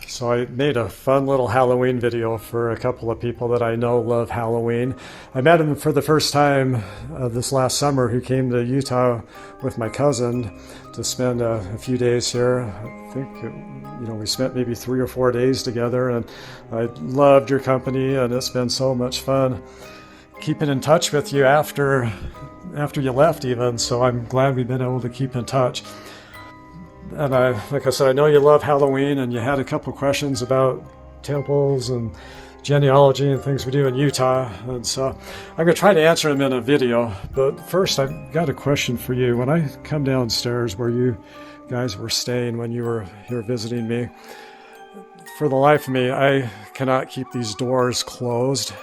So I made a fun little Halloween video for a couple of people that I know love Halloween. I met him for the first time this last summer, who came to Utah with my cousin to spend a few days here. I think we spent maybe 3 or 4 days together, and I loved your company, and it's been so much fun keeping in touch with you after you left even. So I'm glad we've been able to keep in touch. And like I said, I know you love Halloween, and you had a couple questions about temples and genealogy and things we do in Utah. And so I'm going to try to answer them in a video. But first, I've got a question for you. When I come downstairs where you guys were staying when you were here visiting me, for the life of me, I cannot keep these doors closed.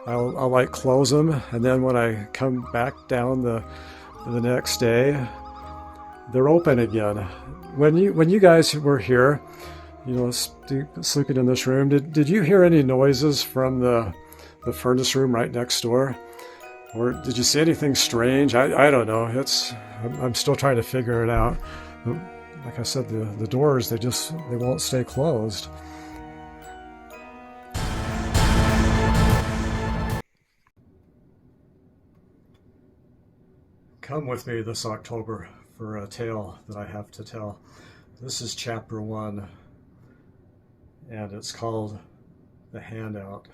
I'll like close them, and then when I come back down the next day, they're open again. When you guys were here, sleeping in this room, did you hear any noises from the furnace room right next door? Or did you see anything strange? I don't know. I'm still trying to figure it out. But like I said, the doors, they won't stay closed. Come with me this October for a tale that I have to tell. This is chapter 1, and it's called The Handout.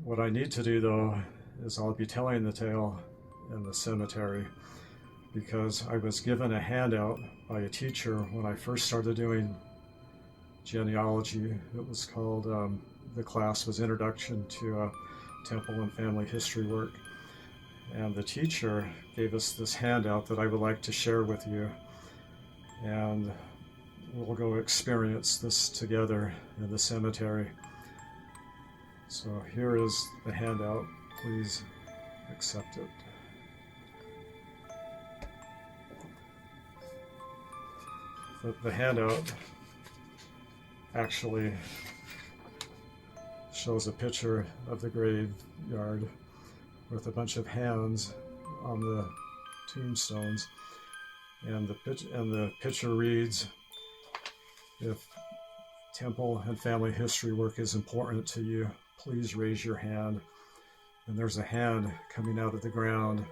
What I need to do, though, is I'll be telling the tale in the cemetery, because I was given a handout by a teacher when I first started doing genealogy. It was called, the class was Introduction to Temple and Family History Work. And the teacher gave us this handout that I would like to share with you. And we'll go experience this together in the cemetery. So here is the handout. Please accept it. The handout actually shows a picture of the graveyard with a bunch of hands on the tombstones, and the picture reads, "If temple and family history work is important to you, please raise your hand." And there's a hand coming out of the ground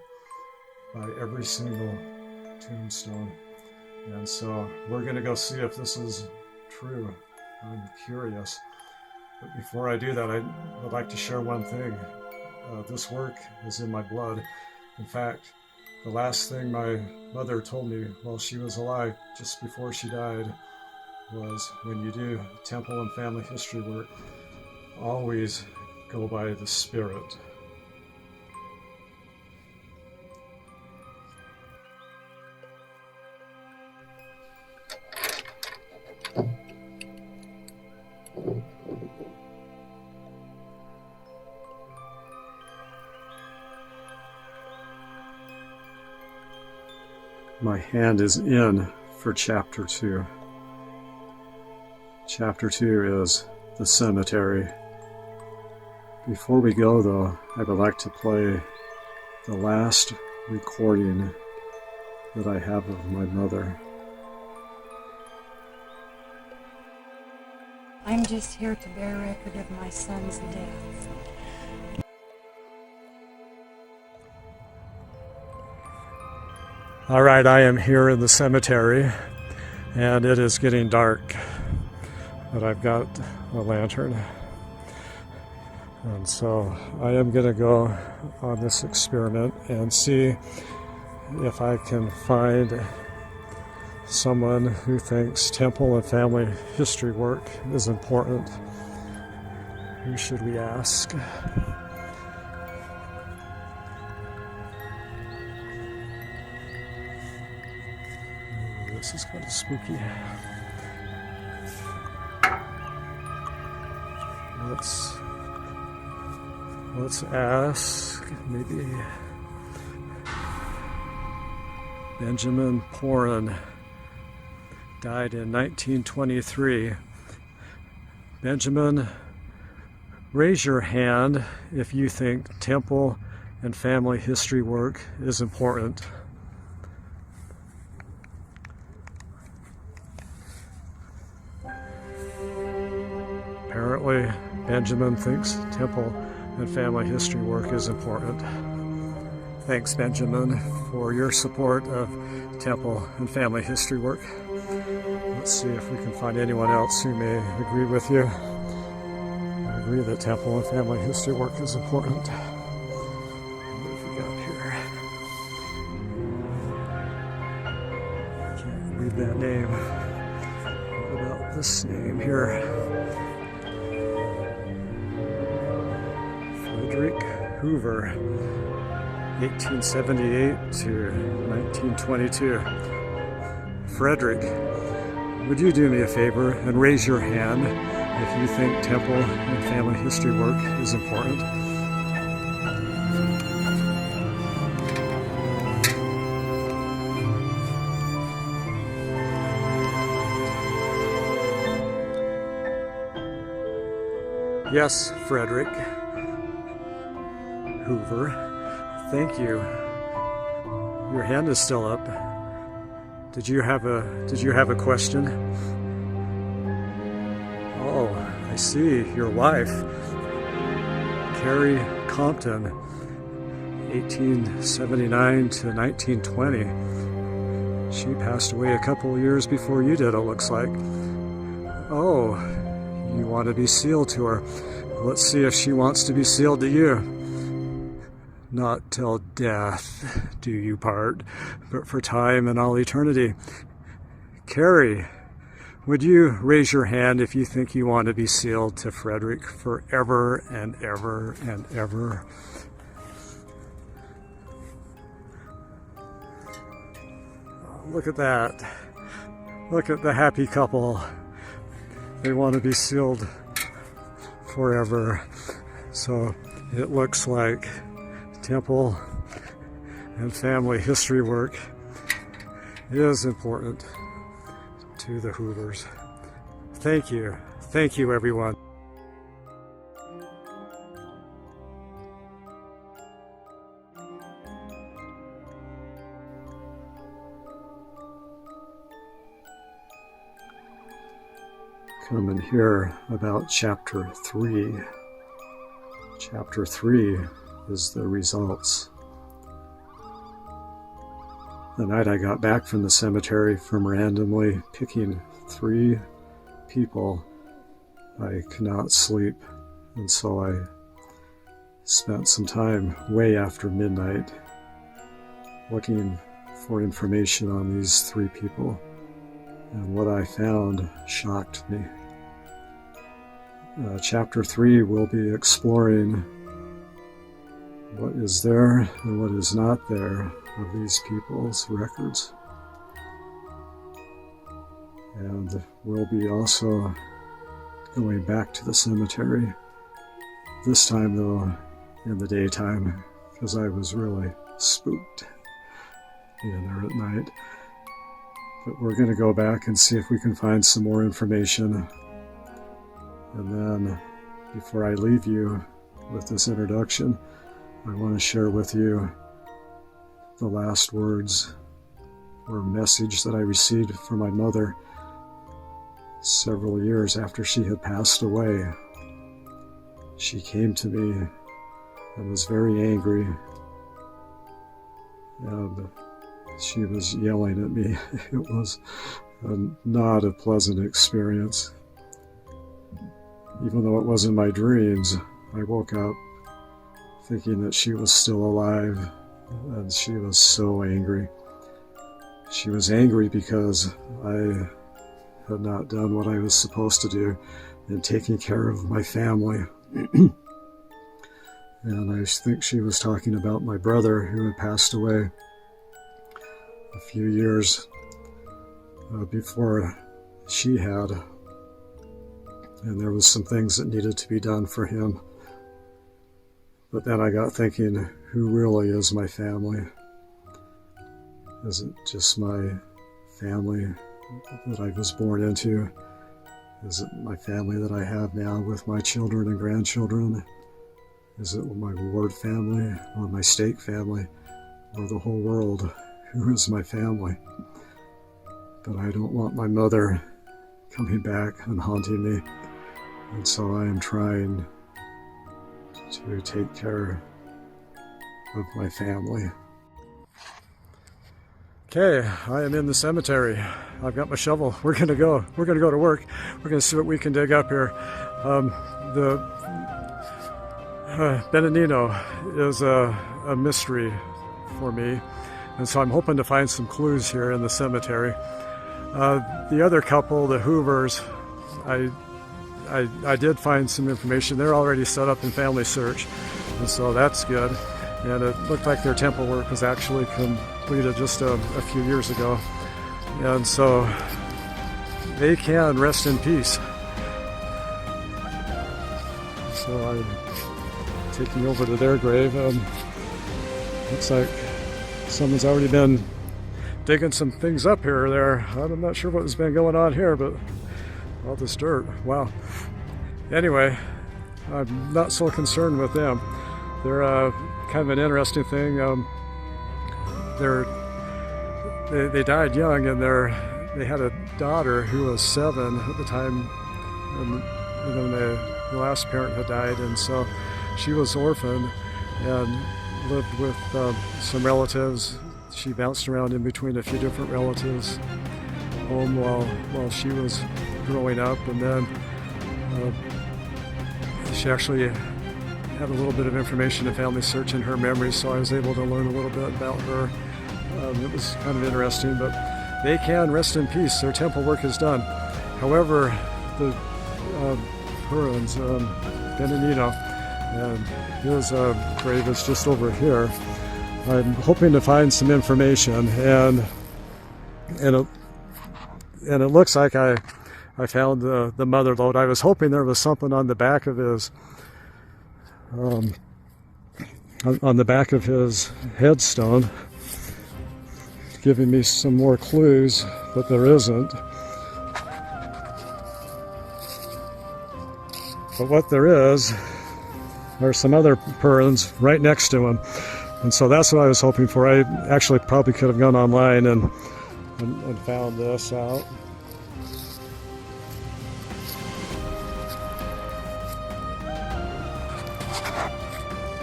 by every single tombstone. And so we're going to go see if this is true. I'm curious. But before I do that, I would like to share one thing. This work is in my blood. In fact, the last thing my mother told me while she was alive, just before she died, was when you do temple and family history work, always go by the Spirit. My hand is in for chapter 2. Chapter 2 is the cemetery. Before we go, though, I would like to play the last recording that I have of my mother. I'm just here to bear record of my son's death. All right, I am here in the cemetery, and it is getting dark, but I've got a lantern. And so I am going to go on this experiment and see if I can find someone who thinks temple and family history work is important. Who should we ask? This is kind of spooky. Let's ask maybe Benjamin Porin. Died in 1923. Benjamin, raise your hand if you think temple and family history work is important. apparently Benjamin thinks temple and family history work is important. Thanks, Benjamin, for your support of temple and family history work. Let's see if we can find anyone else who may agree with you. I agree that temple and family history work is important. What have we got here? Can't read that name. What about this name here? Frederick Hoover, 1878 to 1922. Frederick, would you do me a favor and raise your hand if you think temple and family history work is important? Yes, Frederick Hoover, thank you. Your hand is still up. Did you have a question? Oh, I see. Your wife, Carrie Compton, 1879 to 1920. She passed away a couple of years before you did, it looks like. Oh, you want to be sealed to her. Let's see if she wants to be sealed to you. Not till death do you part, but for time and all eternity. Carrie, would you raise your hand if you think you want to be sealed to Frederick forever and ever and ever? Look at that. Look at the happy couple. They want to be sealed forever. So it looks like temple and family history work is important to the Hoovers. Thank you. Thank you, everyone. Come and hear about Chapter 3. Chapter 3 is the results. The night I got back from the cemetery from randomly picking 3 people, I could not sleep, and so I spent some time way after midnight looking for information on these 3 people, and what I found shocked me. Chapter 3 will be exploring what is there and what is not there of these people's records. And we'll be also going back to the cemetery, this time though in the daytime, because I was really spooked being there at night. But we're going to go back and see if we can find some more information. And then, before I leave you with this introduction, I want to share with you the last words or message that I received from my mother several years after she had passed away. She came to me and was very angry, and she was yelling at me. It was not a pleasant experience. Even though it wasn't my dreams, I woke up thinking that she was still alive, and she was so angry. She was angry because I had not done what I was supposed to do in taking care of my family. And I think she was talking about my brother, who had passed away a few years before she had. And there was some things that needed to be done for him. But then I got thinking, who really is my family? Is it just my family that I was born into? Is it my family that I have now with my children and grandchildren? Is it my ward family or my stake family or the whole world? Who is my family? But I don't want my mother coming back and haunting me And so I am trying to take care of my family. Okay, I am in the cemetery. I've got my shovel. We're gonna go to work. We're gonna see what we can dig up here. The Benanino is a mystery for me, and so I'm hoping to find some clues here in the cemetery. The other couple, the Hoovers, I did find some information. They're already set up in Family Search, and so that's good. And it looked like their temple work was actually completed just a few years ago. And so they can rest in peace. So I'm taking over to their grave. Looks like someone's already been digging some things up here or there. I'm not sure what's been going on here, but all this dirt. Wow. Anyway, I'm not so concerned with them. They're kind of an interesting thing. They died young, and they had a daughter who was 7 at the time, and then the last parent had died, and so she was orphaned and lived with some relatives. She bounced around in between a few different relatives' home while she was growing up, and then she actually had a little bit of information in Family Search in her memory, so I was able to learn a little bit about her. It was kind of interesting, but they can rest in peace. Their temple work is done. However, the Purin's, Benanino, and his grave is just over here. I'm hoping to find some information, and it looks like I found the mother lode. I was hoping there was something on the back of his headstone, giving me some more clues, but there isn't. But what there is are some other Purins right next to him, and so that's what I was hoping for. I actually probably could have gone online and found this out.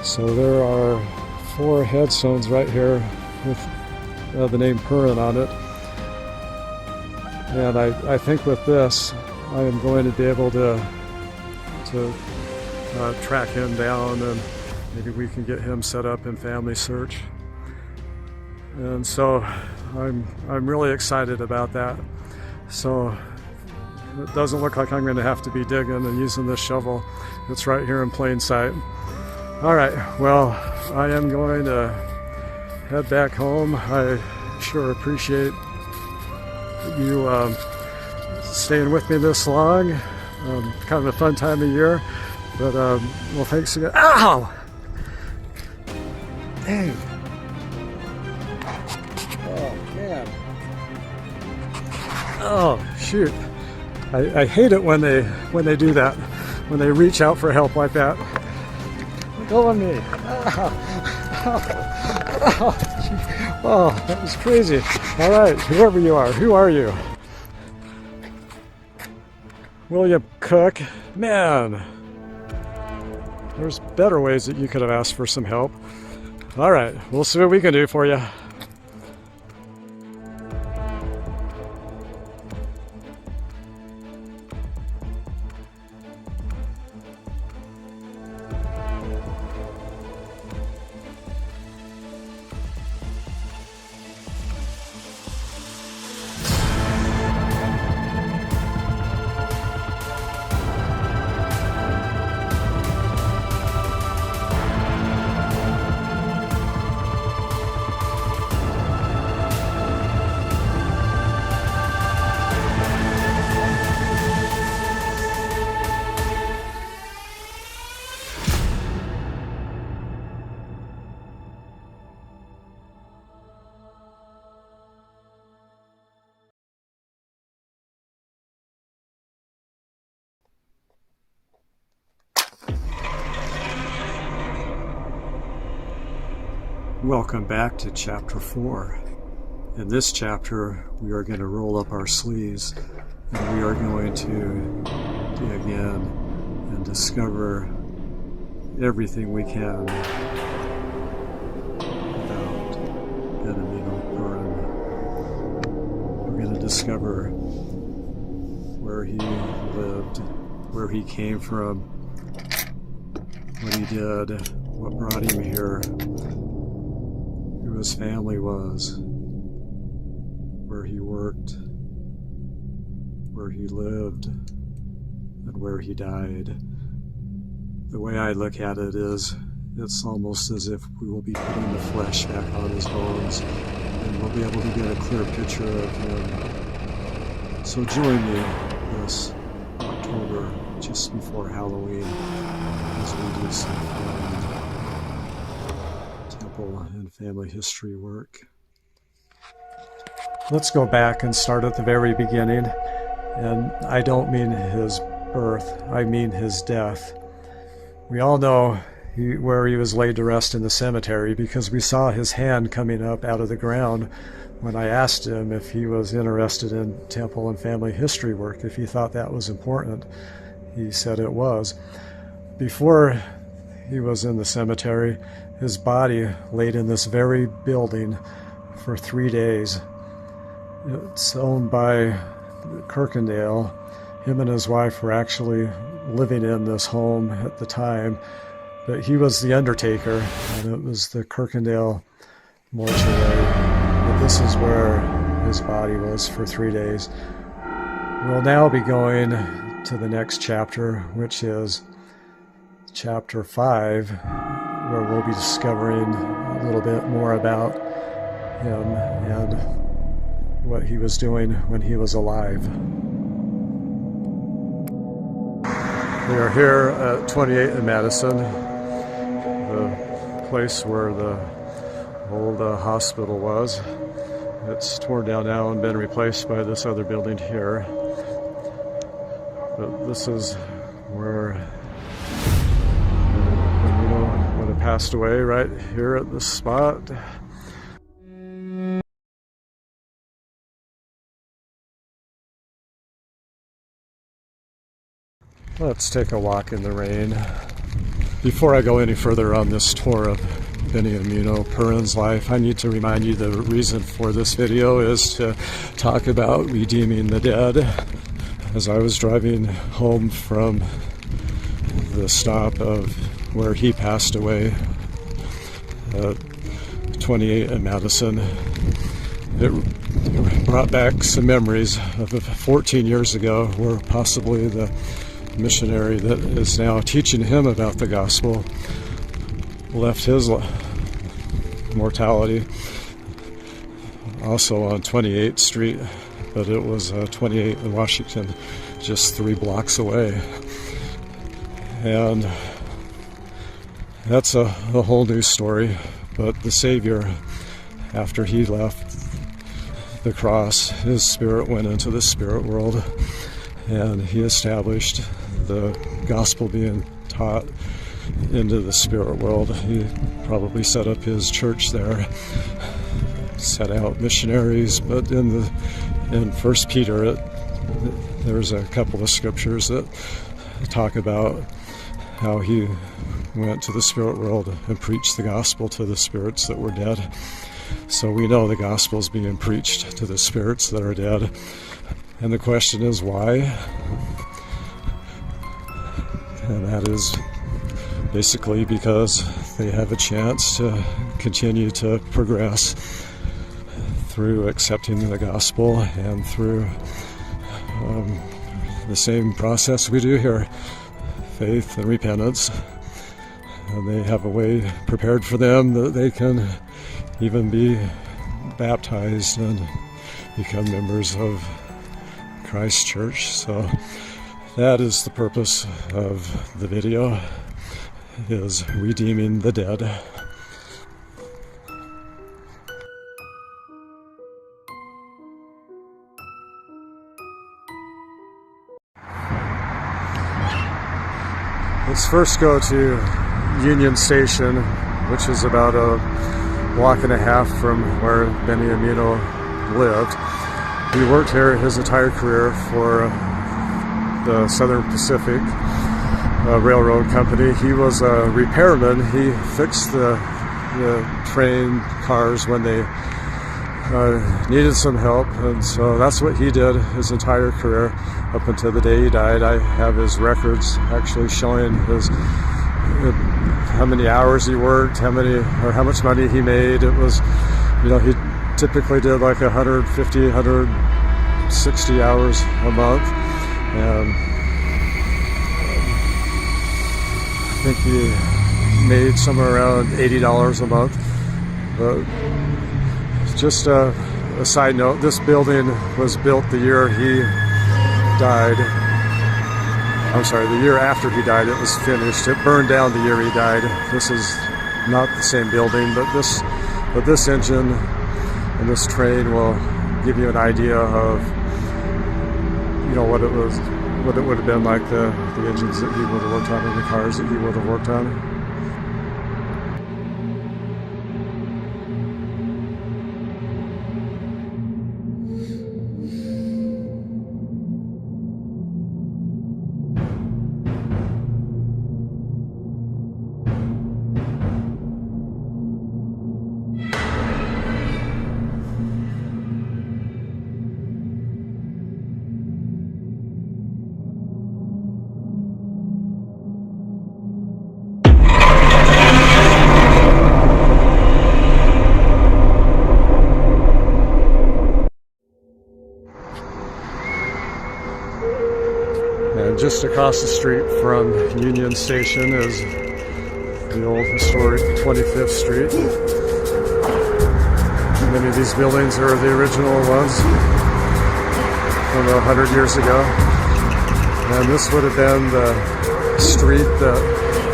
So there are 4 headstones right here with the name Purin on it. And I think with this, I am going to be able to track him down, and maybe we can get him set up in Family Search. And so I'm really excited about that. So it doesn't look like I'm going to have to be digging and using this shovel. It's right here in plain sight. All right, well, I am going to head back home. I sure appreciate you staying with me this long. Kind of a fun time of year, but well, thanks again. Ow! Dang. Oh, man. Oh, shoot. I hate it when they do that, when they reach out for help like that. Go on me. Oh, that was crazy. All right, whoever you are, who are you? William Cook. Man, there's better ways that you could have asked for some help. All right, we'll see what we can do for you. Welcome back to Chapter 4. In this chapter, we are going to roll up our sleeves and we are going to dig in and discover everything we can about Benjamin Purim. We're going to discover where he lived, where he came from, what he did, what brought him here, who his family was, where he worked, where he lived, and where he died. The way I look at it is, it's almost as if we will be putting the flesh back on his bones, and we'll be able to get a clear picture of him. So join me this October, just before Halloween, as we do some temple and family history work. Let's go back and start at the very beginning. And I don't mean his birth, I mean his death. We all know where he was laid to rest in the cemetery because we saw his hand coming up out of the ground when I asked him if he was interested in temple and family history work, if he thought that was important. He said it was. Before he was in the cemetery, his body laid in this very building for 3 days. It's owned by Kirkendale. Him and his wife were actually living in this home at the time, but he was the undertaker, and it was the Kirkendale mortuary. But this is where his body was for 3 days. We'll now be going to the next chapter, which is chapter 5, where we'll be discovering a little bit more about him and what he was doing when he was alive. We are here at 28 in Madison, the place where the old hospital was. It's torn down now and been replaced by this other building here. But this is where Benjamin would have passed away, right here at this spot. Let's take a walk in the rain. Before I go any further on this tour of Benjamin Purim's life, I need to remind you the reason for this video is to talk about redeeming the dead. As I was driving home from the stop of where he passed away at 28 in Madison, it brought back some memories of 14 years ago where possibly the missionary that is now teaching him about the gospel left his mortality also on 28th Street, but it was 28 in Washington, just 3 blocks away. And that's a whole new story. But the Savior, after he left the cross, his spirit went into the spirit world, and he established the gospel being taught into the spirit world. He probably set up his church there, set out missionaries, but in 1 Peter, there's a couple of scriptures that talk about how he went to the spirit world and preached the gospel to the spirits that were dead. So we know the gospel is being preached to the spirits that are dead. And the question is why? And that is basically because they have a chance to continue to progress through accepting the gospel and through the same process we do here, faith and repentance. And they have a way prepared for them that they can even be baptized and become members of Christ Church. So that is the purpose of the video, is redeeming the dead. Let's first go to Union Station, which is about a block and a half from where Benjamin lived. He worked here his entire career for the Southern Pacific railroad company. He was a repairman. He fixed the train cars when they needed some help, and so that's what he did his entire career up until the day he died. I have his records actually showing how many hours he worked, how much money he made. It was, he typically did like 150, 160 hours a month, and I think he made somewhere around $80 a month. But just a side note, this building was built the year he died. I'm sorry, the year after he died it was finished. It burned down the year he died. This is not the same building, but this engine and this train will give you an idea of what it would have been like, the engines that he would have worked on and the cars that he would have worked on. And just across the street from Union Station is the old historic 25th Street. Many of these buildings are the original ones from 100 years ago. And this would have been the street that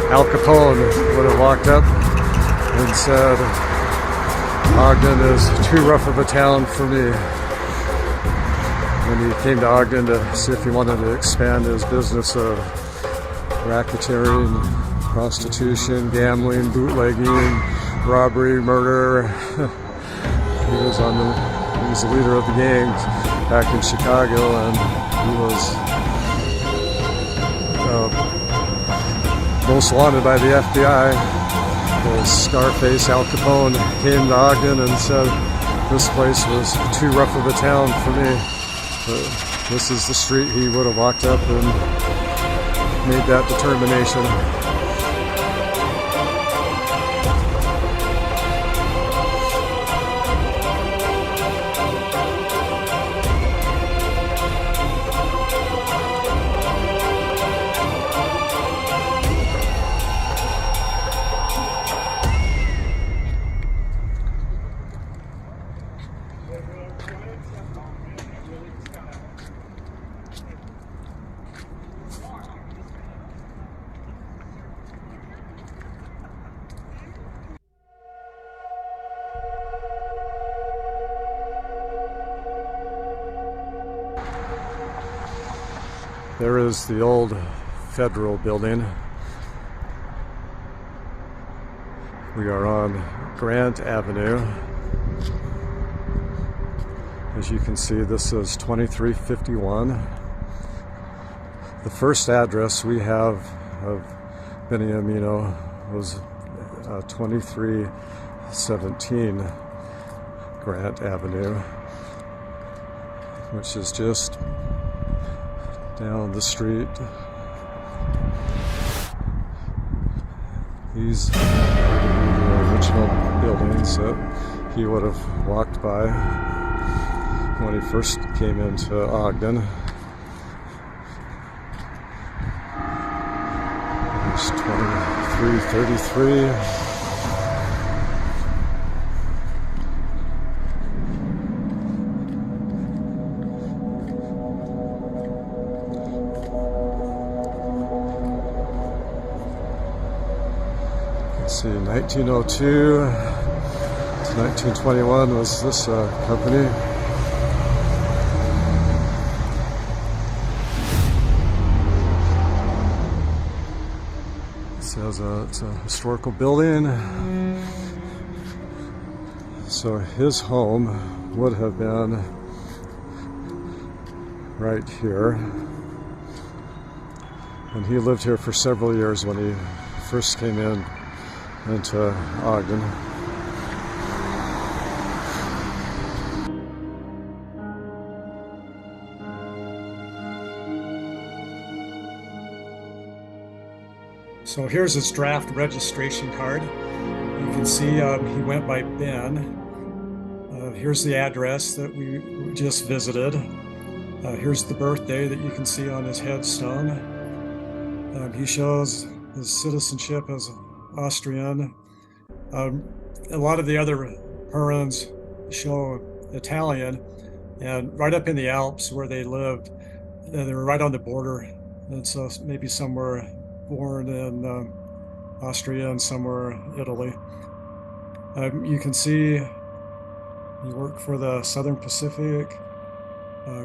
Al Capone would have walked up and said, "Ogden is too rough of a town for me," when he came to Ogden to see if he wanted to expand his business of racketeering, prostitution, gambling, bootlegging, robbery, murder. He was the leader of the gangs back in Chicago, and he was most wanted by the FBI. Scarface Al Capone came to Ogden and said this place was too rough of a town for me. But this is the street he would have walked up and made that determination. There is the old Federal Building. We are on Grant Avenue. As you can see, this is 2351. The first address we have of Beniamino was 2317 Grant Avenue, which is just down the street. These are the original buildings that he would have walked by when he first came into Ogden. There's 2333. Let's see, 1902 to 1921 was this company. It says it's a historical building. So his home would have been right here. and he lived here for several years when he first came into Ogden. So here's his draft registration card. You can see he went by Ben. Here's the address that we just visited. Here's the birthday that you can see on his headstone. He shows his citizenship as Austrian. A lot of the other Hurons show Italian, and right up in the Alps where they lived, they were right on the border, and so maybe somewhere born in Austria and somewhere Italy. You can see he worked for the Southern Pacific,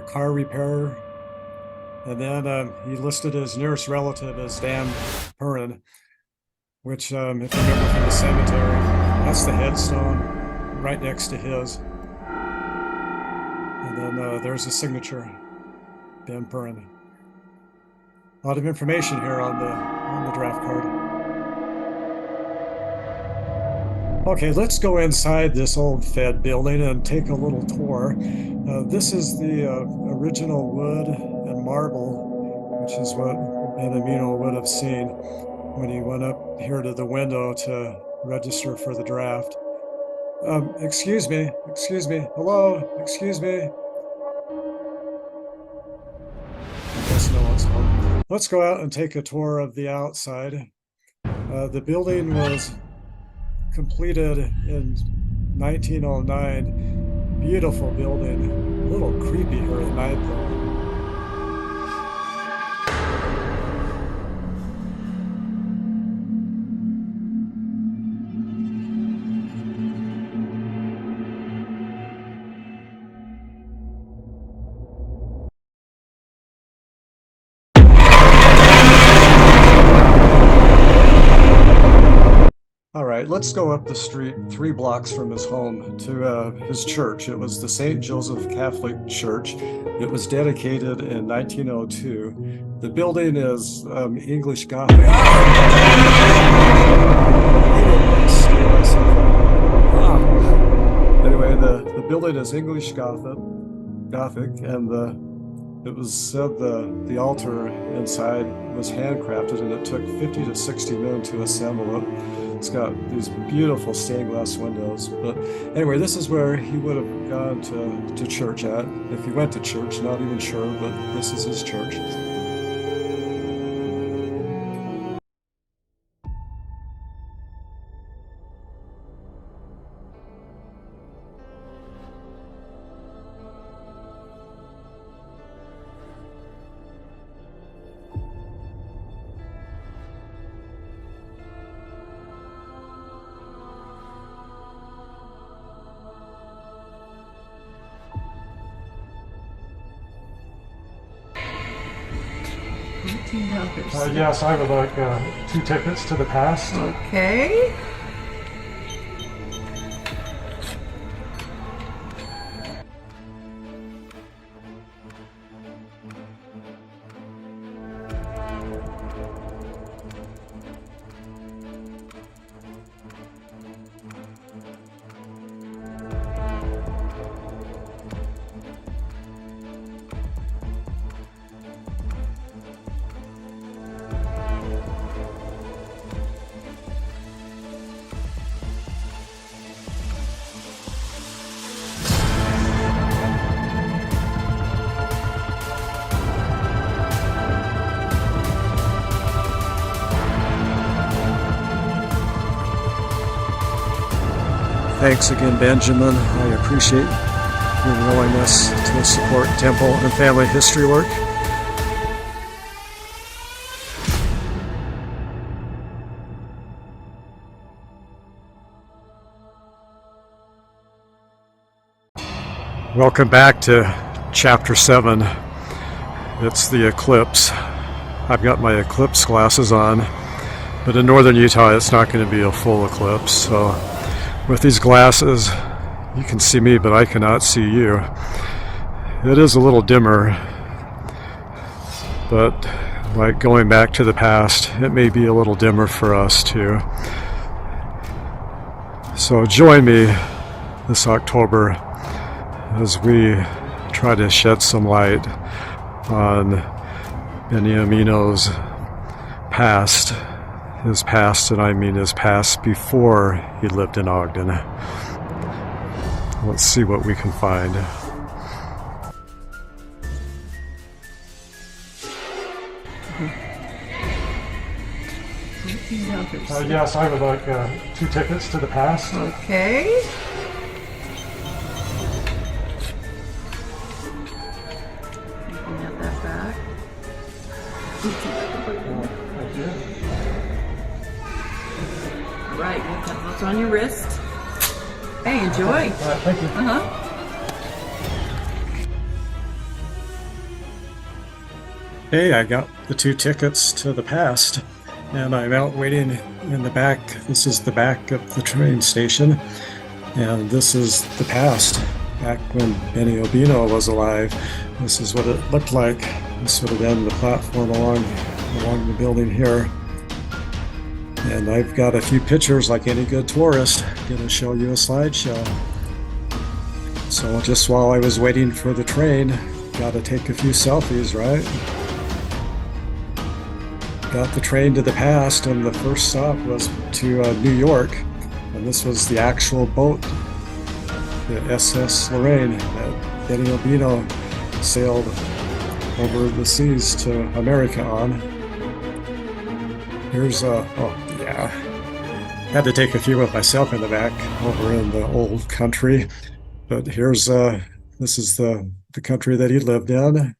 car repair, and then he listed his nearest relative as Dan Purin, which, if you remember from the cemetery, that's the headstone right next to his. And then there's his signature, Ben Purin. A lot of information here on the draft card. Okay, let's go inside this old Fed building and take a little tour. This is the original wood and marble, which is what Benamino would have seen when he went up here to the window to register for the draft. Excuse me, hello, excuse me. I guess no one's home. Let's go out and take a tour of the outside. The building was completed in 1909. Beautiful building. A little creepy here at night though. All right, let's go up the street 3 blocks from his home to his church. It was the St. Joseph Catholic Church. It was dedicated in 1902. The building is English Gothic. Anyway, the building is English Gothic, and it was said the altar inside was handcrafted, and it took 50 to 60 men to assemble it. It's got these beautiful stained glass windows. But anyway, this is where he would have gone to church at. If he went to church, not even sure, but this is his church. $18. Yes, I would like 2 tickets to the past. Okay. Thanks again, Benjamin. I appreciate your willingness to support temple and family history work. Welcome back to Chapter 7. It's the eclipse. I've got my eclipse glasses on, but in northern Utah it's not going to be a full eclipse, so with these glasses, you can see me, but I cannot see you. It is a little dimmer, but like going back to the past. It may be a little dimmer for us too. So join me this October as we try to shed some light on Beniamino's past. His past, and I mean his past before he lived in Ogden. Let's see what we can find. Yes, I would like 2 tickets to the past. Okay. You can have that back. Thank you. All right, you have those on your wrist. Hey, enjoy. Thank you. Hey, I got the 2 tickets to the past, and I'm out waiting in the back. This is the back of the train station, and this is the past, back when Benny Obino was alive. This is what it looked like. This would have been the platform along the building here. And I've got a few pictures like any good tourist. Gonna show you a slideshow. So just while I was waiting for the train, gotta take a few selfies, right? Got the train to the past, and the first stop was to New York. And this was the actual boat, the SS Lorraine, that Benny Obino sailed over the seas to America on. Here's had to take a few with myself in the back over in the old country, but here's this is the country that he lived in.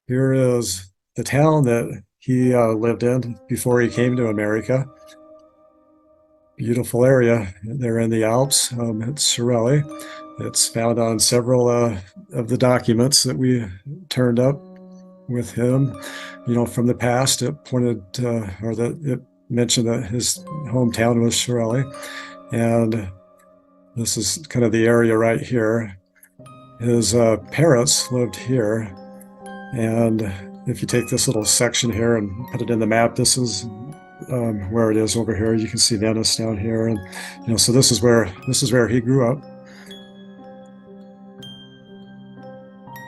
Here is the town that he lived in before he came to America. Beautiful area there in the Alps. It's Sorelli. It's found on several of the documents that we turned up with him. You know, from the past, it pointed or that it mentioned that his hometown was Sorelli, and this is kind of the area right here. His parents lived here, and if you take this little section here and put it in the map, this is where it is over here. You can see Venice down here, and you know, so this is where he grew up.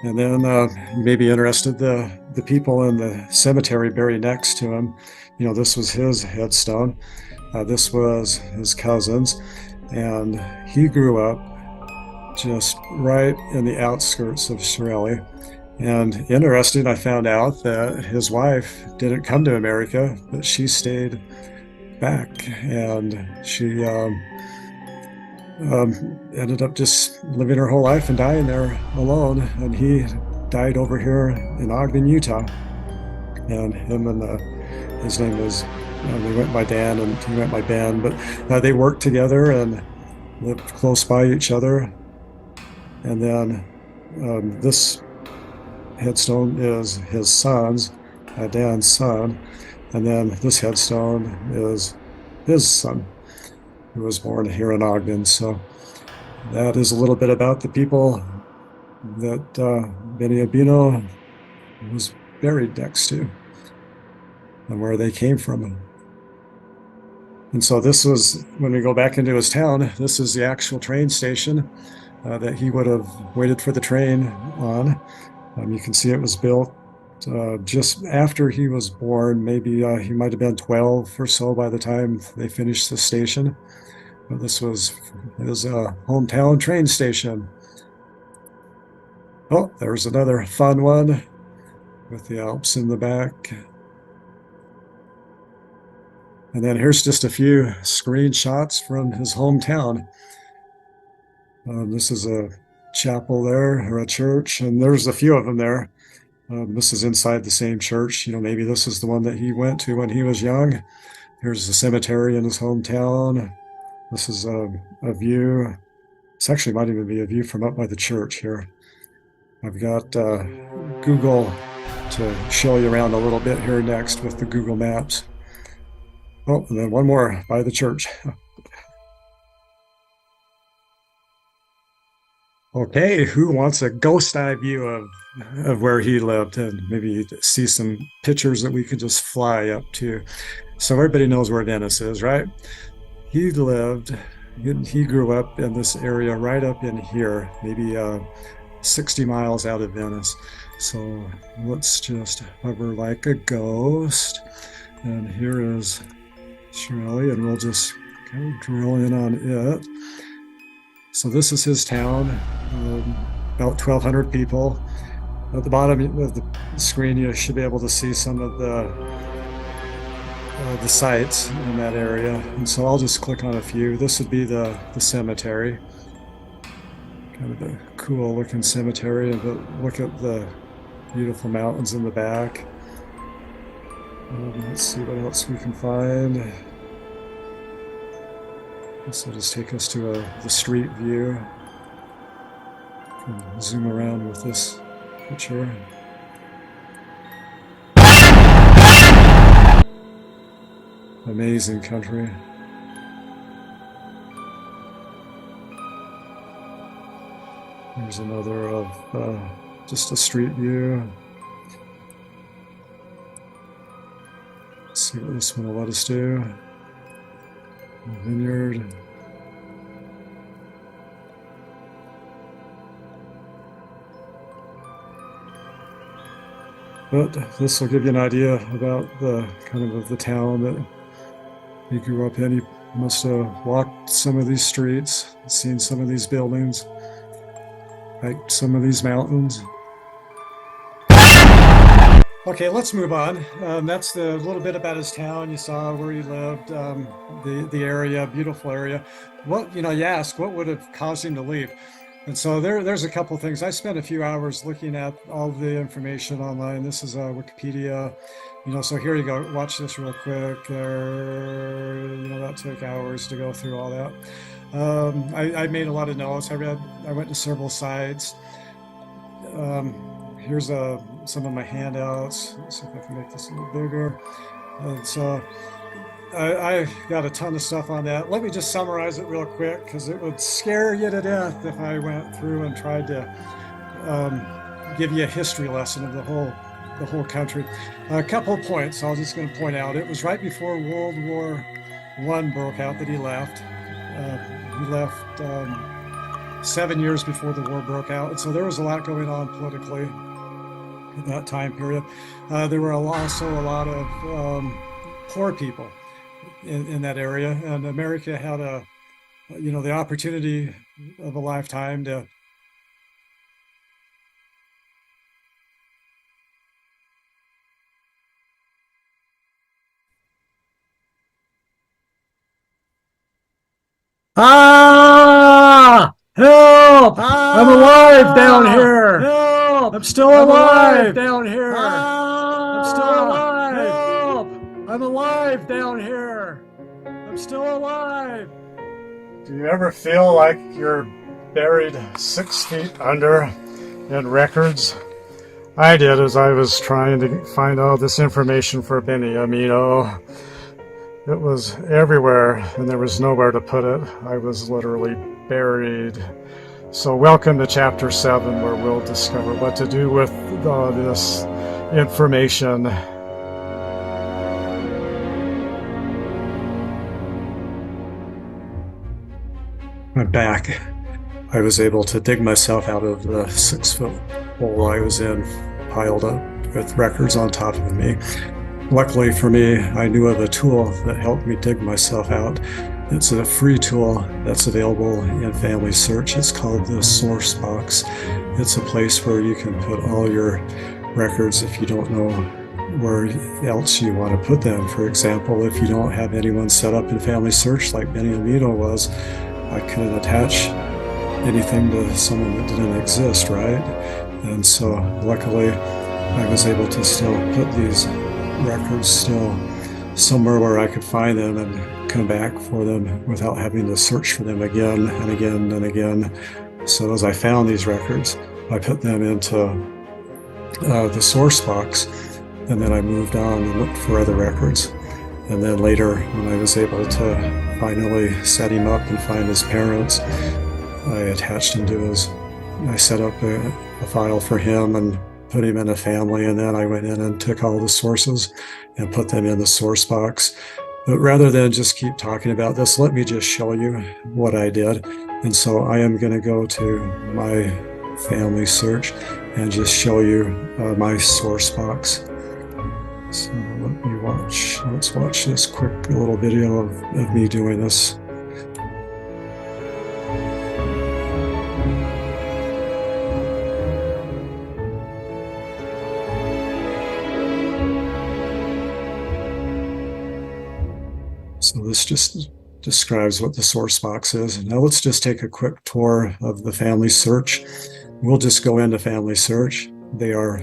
And then you may be interested, the people in the cemetery buried next to him. You know, this was his headstone. This was his cousin's, and he grew up just right in the outskirts of Sorelli. And interesting, I found out that his wife didn't come to America, but she stayed back, and she ended up just living her whole life and dying there alone. And he died over here in Ogden, Utah. And him and his name was, they went by Dan and he went by Ben, but they worked together and lived close by each other. And then this headstone is his son's, Dan's son. And then this headstone is his son, who was born here in Ogden. So that is a little bit about the people that Benny Obino was buried next to and where they came from. And so this was, when we go back into his town, this is the actual train station that he would have waited for the train on. You can see it was built just after he was born. Maybe he might have been 12 or so by the time they finished the station. But this was his hometown train station. Oh, there's another fun one with the Alps in the back. And then here's just a few screenshots from his hometown. This is a chapel there, or a church, and there's a few of them there. This is inside the same church. You know, maybe this is the one that he went to when he was young. Here's the cemetery in his hometown. This is a view. This actually might even be a view from up by the church here. I've got Google to show you around a little bit here next with the Google Maps. Oh, and then one more by the church. Okay, who wants a ghost eye view of where he lived, and maybe see some pictures that we could just fly up to? So everybody knows where Venice is, right? He lived, he grew up in this area right up in here, maybe 60 miles out of Venice. So let's just hover like a ghost. And here is Shirley, and we'll just kind of drill in on it. So this is his town, about 1,200 people. At the bottom of the screen, you should be able to see some of the sites in that area. And so I'll just click on a few. This would be the cemetery. Kind of a cool looking cemetery, but look at the beautiful mountains in the back. Let's see what else we can find. This will just take us to the street view. Can zoom around with this picture. Amazing country. Here's another of just a street view. Let's see what this one will let us do. Vineyard. But this will give you an idea about the kind of the town that he grew up in. He must have walked some of these streets, seen some of these buildings, hiked some of these mountains. Okay, let's move on. That's a little bit about his town. You saw where he lived, the area, beautiful area. Well, you ask, what would have caused him to leave? And so there's a couple things. I spent a few hours looking at all the information online. This is Wikipedia. So here you go. Watch this real quick. That took hours to go through all that. I made a lot of notes. I went to several sites. Here's some of my handouts. Let's see if I can make this a little bigger. And so I got a ton of stuff on that. Let me just summarize it real quick, because it would scare you to death if I went through and tried to give you a history lesson of the whole country. A couple of points I was just going to point out. It was right before World War I broke out that he left. He left 7 years before the war broke out. And so there was a lot going on politically at that time period. There were also a lot of poor people in that area, and America had the opportunity of a lifetime to help! I'm alive down here! Help! I'm still alive down here! I'm still alive! Help! I'm alive down here! I'm still alive! Do you ever feel like you're buried 6 feet under in records? I did as I was trying to find all this information for Beniamino. It was everywhere, and there was nowhere to put it. I was literally buried. So welcome to Chapter 7, where we'll discover what to do with this information. I'm back. I was able to dig myself out of the 6-foot hole I was in, piled up with records on top of me. Luckily for me, I knew of a tool that helped me dig myself out. It's a free tool that's available in Family Search. It's called the Source Box. It's a place where you can put all your records if you don't know where else you want to put them. For example, if you don't have anyone set up in Family Search like Beniamino was, I couldn't attach anything to someone that didn't exist, right? And so luckily I was able to still put these records still somewhere where I could find them and come back for them without having to search for them again and again and again. So as I found these records, I put them into the source box, and then I moved on and looked for other records. And then later, when I was able to finally set him up and find his parents, I attached him to his I set up a file for him and put him in a family, and then I went in and took all the sources and put them in the source box. But rather than just keep talking about this, let me just show you what I did. And so I am going to go to my family search and just show you my source box. So let's watch this quick little video of me doing this. So this just describes what the source box is. Now let's just take a quick tour of the family search. We'll just go into family search. They are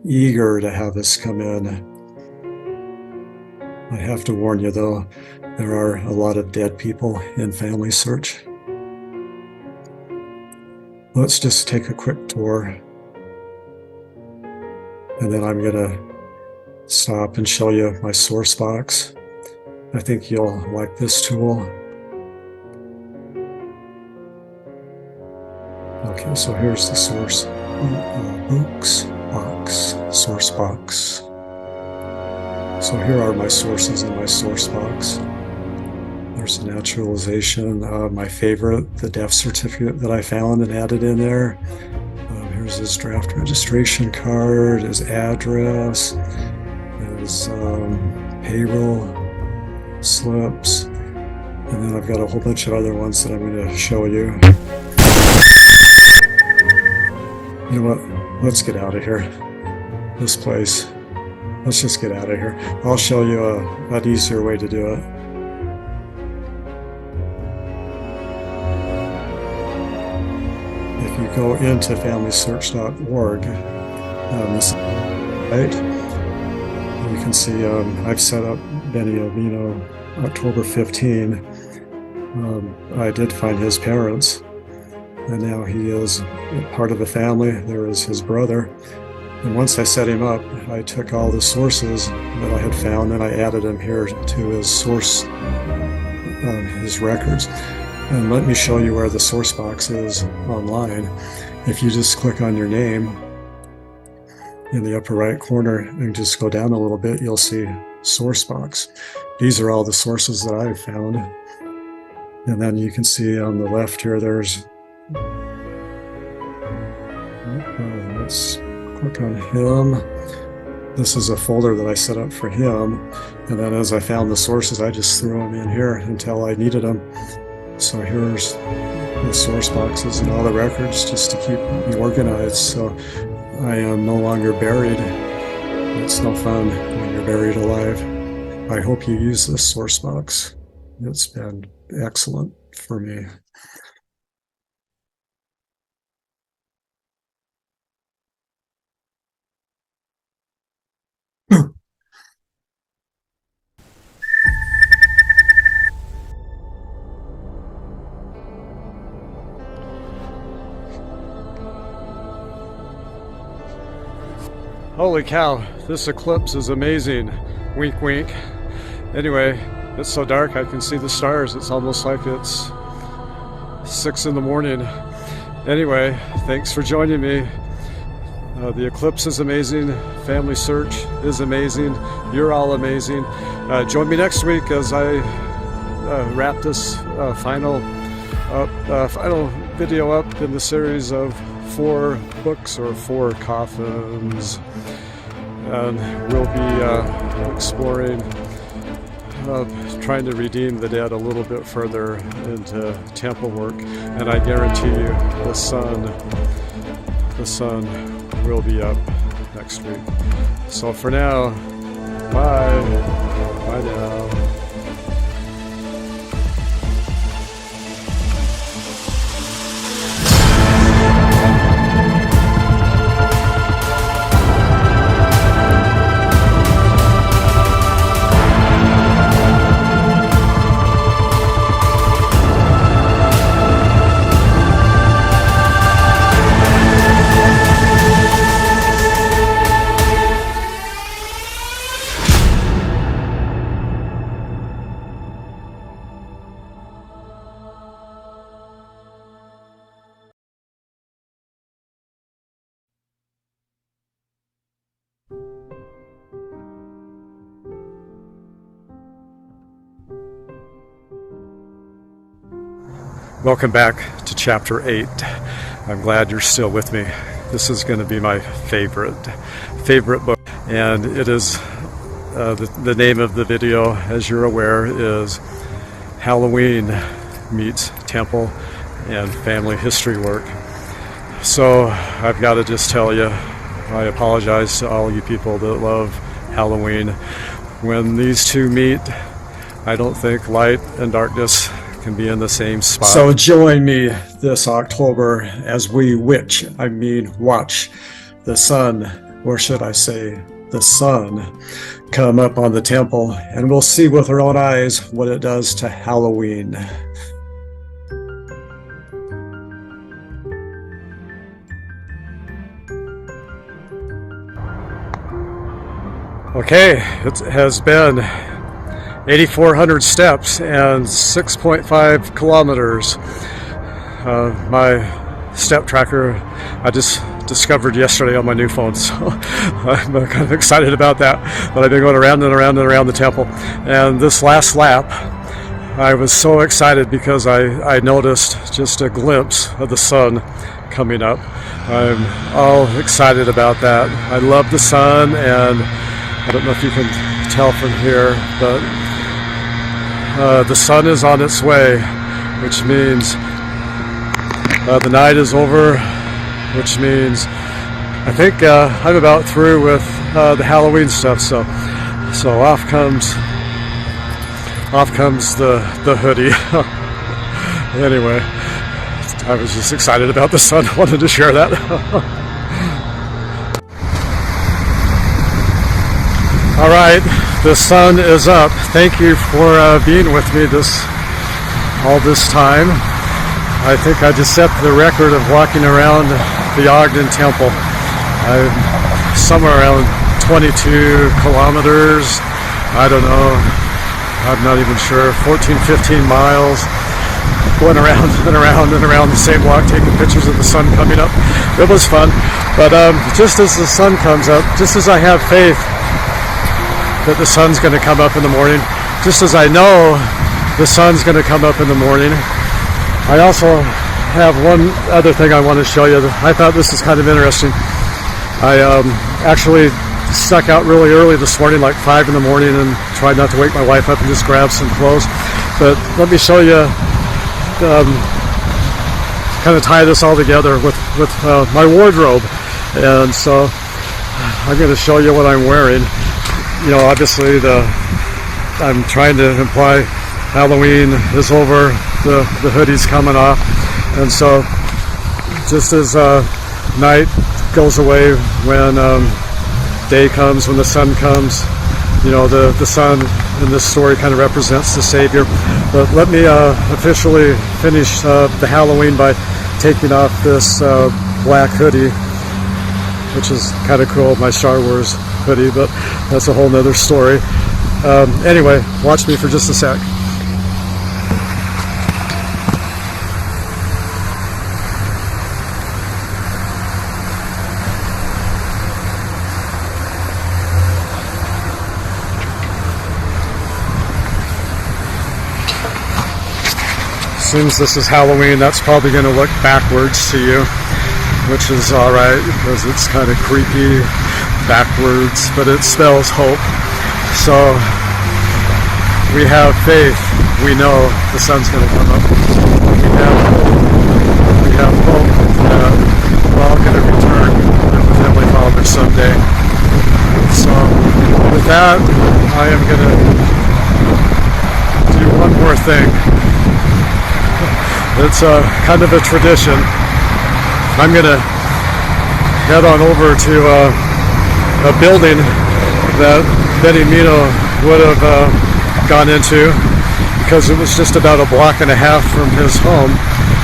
eager to have us come in. I have to warn you though, there are a lot of dead people in family search. Let's just take a quick tour. And then I'm gonna stop and show you my source box. I think you'll like this tool. Okay, so here's the source source box. So here are my sources in my source box. There's the naturalization, my favorite, the death certificate that I found and added in there. Here's his draft registration card, his address, his payroll slips, and then I've got a whole bunch of other ones that I'm going to show you. You know what? Let's get out of here. This place. Let's just get out of here. I'll show you an easier way to do it. If you go into familysearch.org, this site, you can see I've set up Benny Albino October 15. I did find his parents, and now he is part of the family. There is his brother. And once I set him up, I took all the sources that I had found and I added them here to his source, his records. And let me show you where the source box is online. If you just click on your name in the upper right corner and just go down a little bit, you'll see source box. These are all the sources that I've found. And then you can see on the left here, there's, let's click on him. This is a folder that I set up for him. And then as I found the sources, I just threw them in here until I needed them. So here's the source boxes and all the records just to keep me organized. So I am no longer buried. It's no fun when you're buried alive. I hope you use this source box. It's been excellent for me. Holy cow, this eclipse is amazing. Wink, wink. Anyway, it's so dark I can see the stars. It's almost like it's 6 in the morning. Anyway, thanks for joining me. The eclipse is amazing. Family search is amazing. You're all amazing. Join me next week as I wrap this final video up in the series of 4 books or 4 coffins. And we'll be exploring, trying to redeem the dead a little bit further into temple work. And I guarantee you the sun will be up next week. So for now, bye. Bye now. Welcome back to Chapter 8. I'm glad you're still with me. This is going to be my favorite book, and it is the name of the video, as you're aware, is Halloween Meets Temple and Family History Work. So I've got to just tell you, I apologize to all you people that love Halloween. When these two meet, I don't think light and darkness can be in the same spot. So join me this October as we watch the sun, or should I say the sun, come up on the temple, and we'll see with our own eyes what it does to Halloween. Okay, it has been 8,400 steps and 6.5 kilometers. My step tracker I just discovered yesterday on my new phone, so I'm kind of excited about that. But I've been going around and around and around the temple, and this last lap I was so excited because I noticed just a glimpse of the sun coming up. I'm all excited about that. I love the sun, and I don't know if you can tell from here, but the sun is on its way, which means the night is over, which means I think I'm about through with the Halloween stuff. So off comes the hoodie. Anyway, I was just excited about the sun. Wanted to share that. All right, the sun is up. Thank you for being with me all this time. I think I just set the record of walking around the Ogden Temple. I'm somewhere around 22 kilometers. I don't know. I'm not even sure. 14, 15 miles. Going around and around and around the same walk, taking pictures of the sun coming up. It was fun. But just as the sun comes up, just as I have faith that the sun's going to come up in the morning, just as I know the sun's going to come up in the morning, I also have one other thing I want to show you. I thought this is kind of interesting. I actually snuck out really early this morning, like 5 in the morning, and tried not to wake my wife up and just grab some clothes. But let me show you, kind of tie this all together with my wardrobe. And so I'm going to show you what I'm wearing. You know, obviously I'm trying to imply Halloween is over, the hoodie's coming off, and so just as night goes away, when day comes, when the sun comes, you know, the sun in this story kind of represents the Savior. But let me officially finish the Halloween by taking off this black hoodie, which is kind of cool, my Star Wars hoodie, but that's a whole nother story. Anyway, watch me for just a sec. Seems this is Halloween, that's probably going to look backwards to you, which is alright because it's kind of creepy backwards, but it spells hope. So we have faith. We know the sun's going to come up. We have hope that we're all going to return with Heavenly Father someday. So with that, I am going to do one more thing. It's kind of a tradition. I'm going to head on over to a building that Benny Mino would have gone into, because it was just about a block and a half from his home,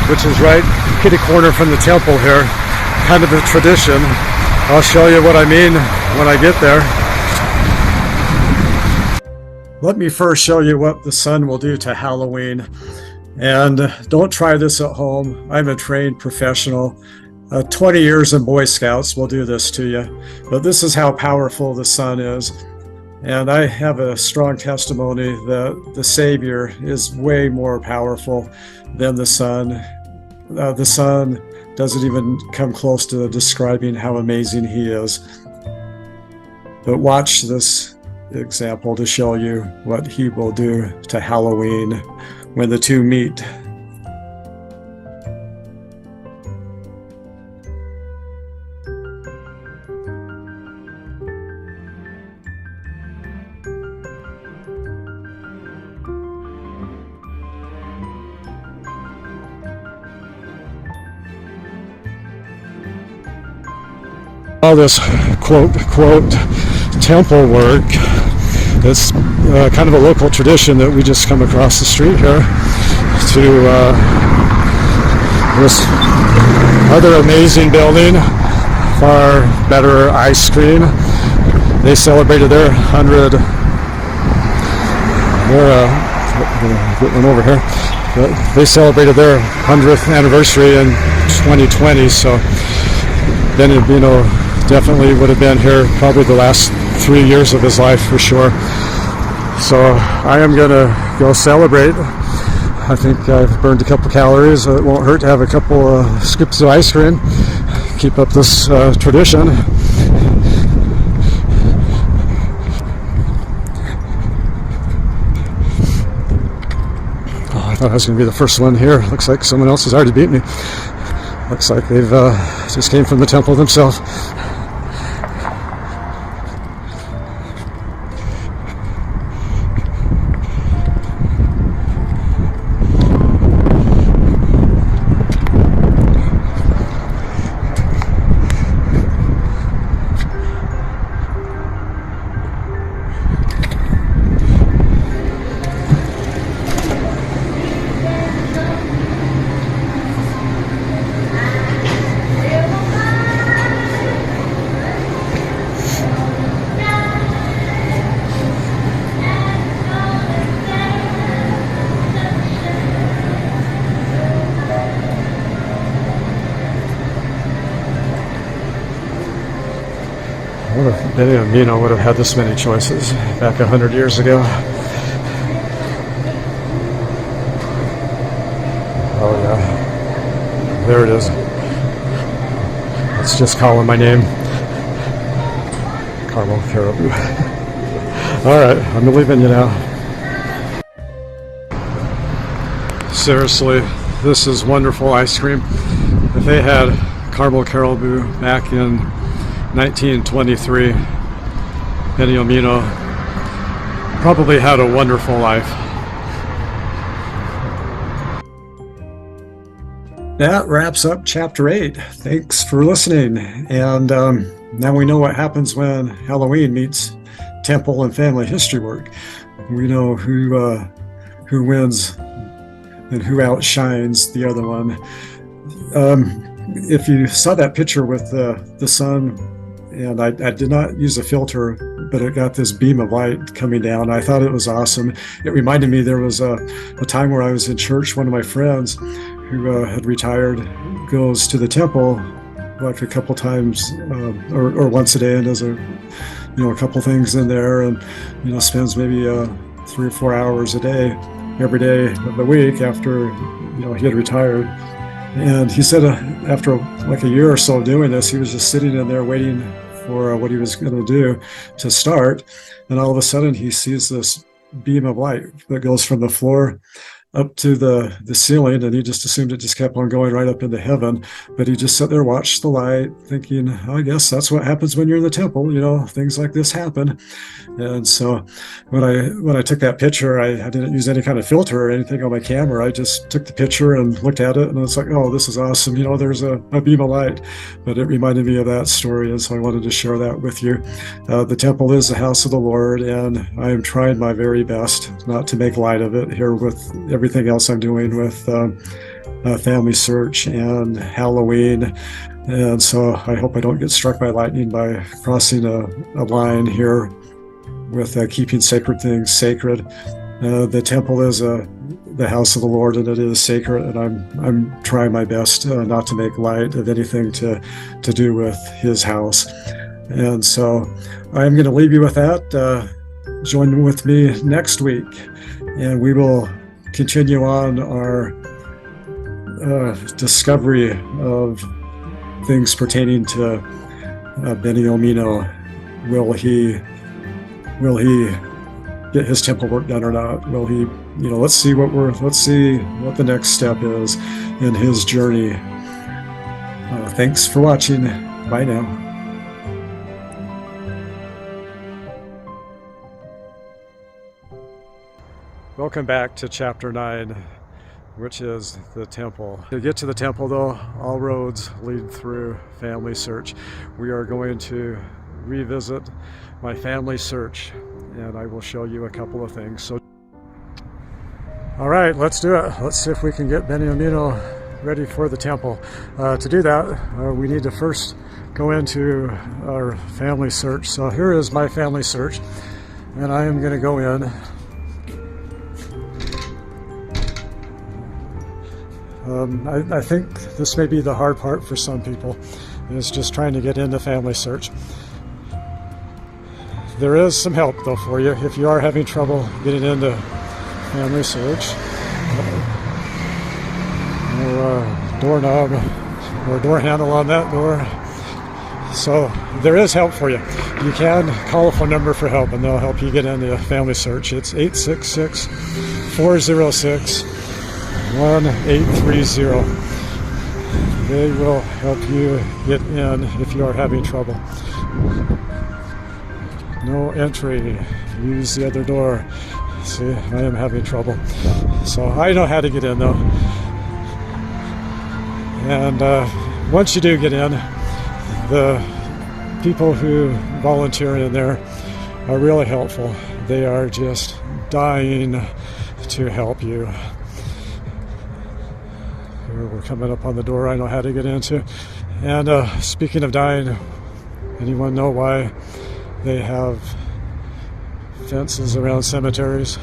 which is right kitty corner from the temple here. Kind of a tradition. I'll show you what I mean when I get there. Let me first show you what the sun will do to Halloween. And don't try this at home. I'm a trained professional. 20 years in Boy Scouts will do this to you. But this is how powerful the sun is. And I have a strong testimony that the Savior is way more powerful than the Son. The Son doesn't even come close to describing how amazing he is. But watch this example to show you what he will do to Halloween when the two meet. All this quote temple work, it's kind of a local tradition that we just come across the street here to this other amazing building, far better ice cream. They celebrated their 100, get one over here. They celebrated their 100th anniversary in 2020, so Ben Bino definitely would have been here probably the last 3 years of his life for sure. So I am going to go celebrate. I think I've burned a couple calories. It won't hurt to have a couple scoops of ice cream. Keep up this tradition. Oh, I thought I was going to be the first one here. Looks like someone else has already beat me. Looks like they've just came from the temple themselves. What if Benjamin would have had this many choices back 100 years ago? Oh yeah, there it is. Let's just call him my name, Carmel Caribou. All right, I'm leaving you now. Seriously, this is wonderful ice cream. If they had Carmel Caribou back in 1923, Beniamino probably had a wonderful life. That wraps up Chapter 8. Thanks for listening. And now we know what happens when Halloween meets temple and family history work. We know who wins and who outshines the other one. If you saw that picture with the sun, and I did not use a filter, but it got this beam of light coming down. I thought it was awesome. It reminded me there was a time where I was in church. One of my friends who had retired goes to the temple like a couple times or once a day and does a couple things in there, and spends maybe 3 or 4 hours a day every day of the week after he had retired. And he said after like a year or so doing this, he was just sitting in there waiting for what he was going to do to start. And all of a sudden he sees this beam of light that goes from the floor up to the ceiling, and he just assumed it just kept on going right up into heaven. But he just sat there, watched the light, thinking, I guess that's what happens when you're in the temple, things like this happen. And so when I took that picture, I didn't use any kind of filter or anything on my camera. I just took the picture and looked at it, and it's like, oh, this is awesome. There's a beam of light. But it reminded me of that story, and so I wanted to share that with you. The temple is the house of the Lord, and I am trying my very best not to make light of it here with everything else I'm doing with Family Search and Halloween. And so I hope I don't get struck by lightning by crossing a line here with keeping sacred things sacred. The temple is the house of the Lord, and it is sacred, and I'm trying my best not to make light of anything to do with his house. And so I'm going to leave you with that. join with me next week, and we will continue on our discovery of things pertaining to Beniamino. Will he get his temple work done or not? Will he, let's see what the next step is in his journey. Thanks for watching. Bye now. Welcome back to chapter 9, which is the temple. To get to the temple, though, all roads lead through family search. We are going to revisit my family search, and I will show you a couple of things. So, all right, let's do it. Let's see if we can get Beniamino ready for the temple. To do that, we need to first go into our family search. So here is my family search, and I am going to go in. I think this may be the hard part for some people, is just trying to get into family search. There is some help though for you if you are having trouble getting into family search. No doorknob or door handle on that door. So there is help for you. You can call a phone number for help and they'll help you get into family search. It's 866-406-1830. They will help you get in if you are having trouble. No entry. Use the other door. See, I am having trouble. So I know how to get in though. And once you do get in, the people who volunteer in there are really helpful. They are just dying to help you. Here we're coming up on the door I know how to get into. And speaking of dying, anyone know why they have fences around cemeteries?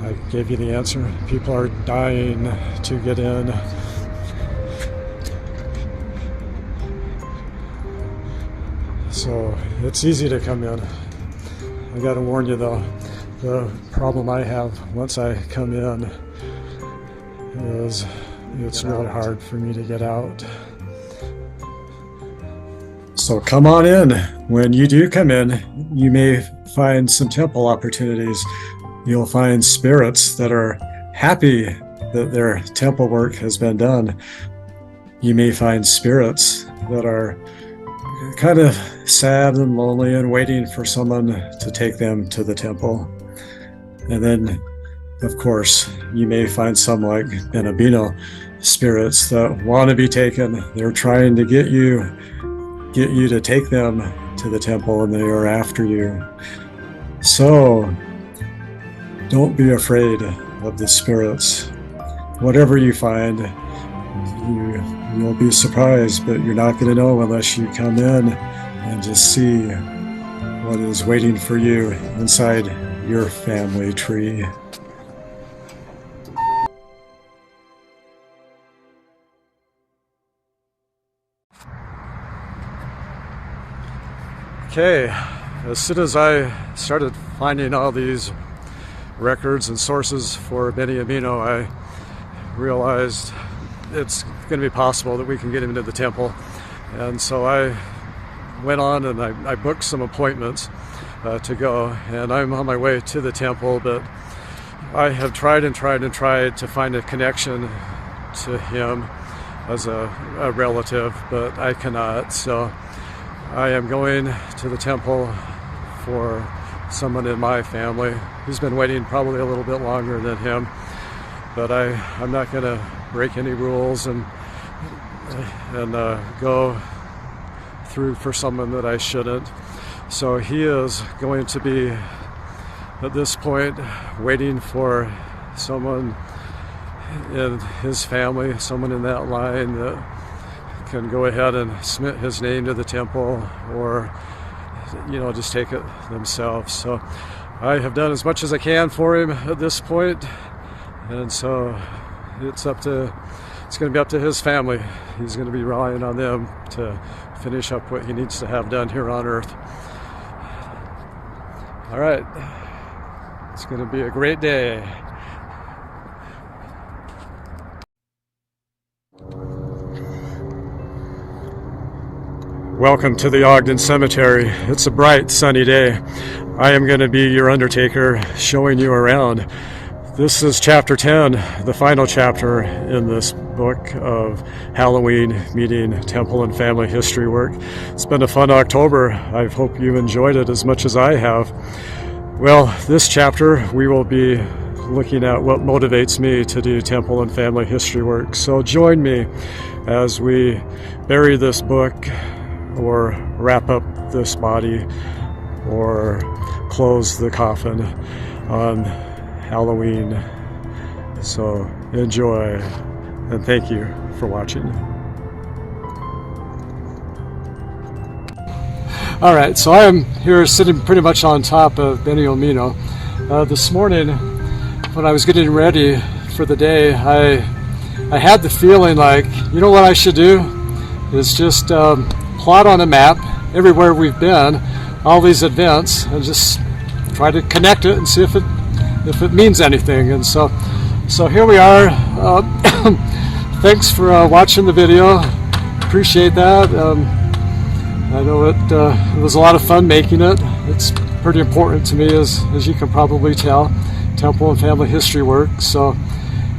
I gave you the answer. People are dying to get in. So it's easy to come in. I gotta warn you though, the problem I have once I come in is it's really hard for me to get out. So come on in. When you do come in, you may find some temple opportunities. You'll find spirits that are happy that their temple work has been done. You may find spirits that are kind of sad and lonely and waiting for someone to take them to the temple. And then, of course, you may find some like Beniamino spirits that want to be taken. They're trying to get you to take them to the temple, and they are after you. So don't be afraid of the spirits. Whatever you find, you'll be surprised, but you're not going to know unless you come in and just see what is waiting for you inside your family tree. Okay, as soon as I started finding all these records and sources for Beniamino, I realized it's going to be possible that we can get him into the temple. And so I went on and I booked some appointments to go, and I'm on my way to the temple, but I have tried to find a connection to him as a relative, but I cannot. So I am going to the temple for someone in my family who's been waiting probably a little bit longer than him, but I'm not going to break any rules and go through for someone that I shouldn't. So he is going to be at this point waiting for someone in his family, someone in that line that can go ahead and submit his name to the temple, or just take it themselves. So I have done as much as I can for him at this point, and so it's going to be up to his family. He's going to be relying on them to finish up what he needs to have done here on earth. All right, it's going to be a great day. Welcome to the Ogden Cemetery. It's a bright, sunny day. I am going to be your undertaker, showing you around. This is chapter 10, the final chapter in this book of Halloween meeting temple and family history work. It's been a fun October. I hope you enjoyed it as much as I have. Well, this chapter we will be looking at what motivates me to do temple and family history work. So join me as we bury this book, or wrap up this body, or close the coffin on Halloween. So enjoy, and thank you for watching. All right, so I am here sitting pretty much on top of Benny Omino. This morning, when I was getting ready for the day, I had the feeling like, you know what I should do is just plot on a map everywhere we've been, all these events, and just try to connect it and see if it means anything. And so here we are. Thanks for watching the video. Appreciate that. I know it was a lot of fun making it. It's pretty important to me, as you can probably tell, temple and family history work. So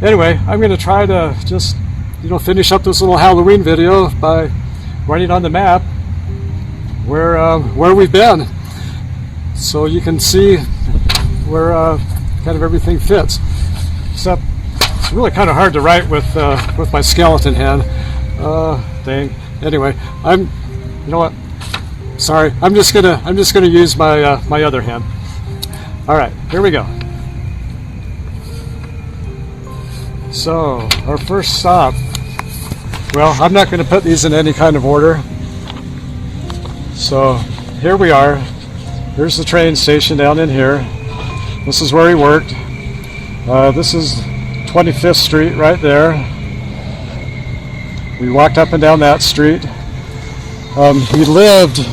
anyway, I'm going to try to just finish up this little Halloween video by writing on the map where we've been, so you can see where kind of everything fits. Except it's really kind of hard to write with my skeleton hand. Dang. Anyway, you know what? Sorry. I'm just gonna use my my other hand. All right, here we go. So our first stop. Well, I'm not going to put these in any kind of order. So here we are. Here's the train station down in here. This is where he worked. This is 25th Street right there. We walked up and down that street. He lived